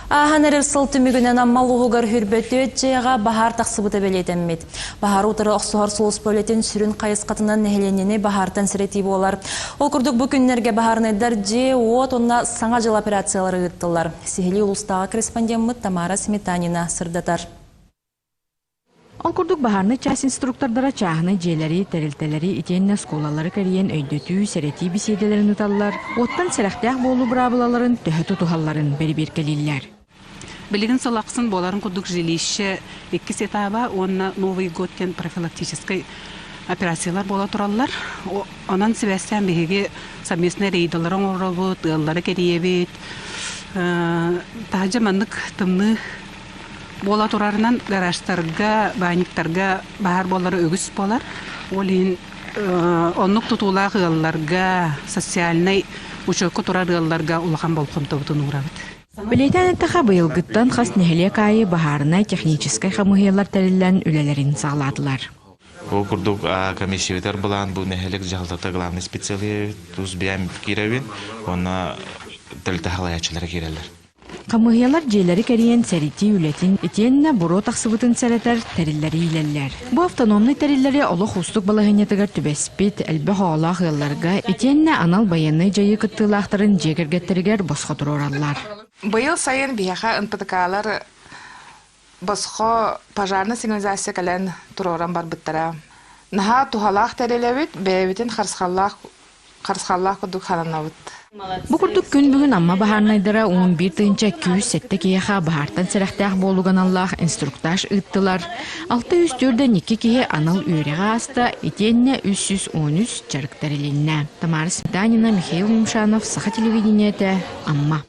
Ahанырыр сылтымыгінен аммалуғығыр хүрбөті өтчеға бахар тақсыбыты белетеммет. Бахар утыры оқсуғар соғыс бөлетін сүрін қайыс қатынан нәхеленені бахартан сіреті болар. Ол күрдік бүкінлерге бахарнайдар же от онна саңа жыл операциялары ұттылар. Сихили ұлыстағы корреспондентмыт Тамара Сметанина сырдатар. Ол күрдік бахарны час инструктордара чағыны желері, тәрілтелері, итенне сколалары кәріен өйдөтүү, сәрети беседелерін ұталылар, оттан сәрәқтәқ болу бұрабылаларын, төхі тұтухаларын бәрі-бер келелер. Білігін салақсын боларын күрдік жилище 2 сетаба, онна Новый годтен профилактической операциялар бола тұралылар. Онан себәстен бігеге совместный рейдаларын орабыт, ыллары кәриебет, тағжа мандық тымны бола турарынан гаражтарга, баниктарга бахар болары өгіс болар. Олин оннук тутулақ ылларга, социальный учетку турар ылларга улахан болқым табытын урабыт. Білейтен әттіға бұйылғыттан қас нәхіле кайы бахарына техническай қамығылар тәрілін үлелерін сағладылар. Бұл күрдік комиссиятар бұлан бұл нәхілік жағылдата главный специалист тұз бәйім керевен, оны тілті халаячылары керелер. Қамығылар желері кәріен сәріті үлетін етеніне бұро тақсыбытын сәрәтер тәрілері илелер. Бұл автономный тәрілері олық ұстық балағынетігер түбәспет әлбі хоғалақ ғылларға етеніне анал баянны жайы күттілақтарын жегергеттерігер босқа тұроралар. Быйыл сайын бияха НПТК-лар босқо пожарны сигнализация кәлән тұроран бар бұттара. Наха тухалақ тәрелебет, бәйбетін қарсқаллақ күдік халанабыт. Бұл күрдік күн бүгін амма бахарнайдара 11 тыынча 200 кеяха бахартан сәрәқтәқ болуған Аллах инструктаж ыттылар. 604-2 кеге анал үйреға аста, етенне 313 жарықтарылинна. Тамара Сметанина, Михаил Мимшанов, Саха телевидениеті, амма.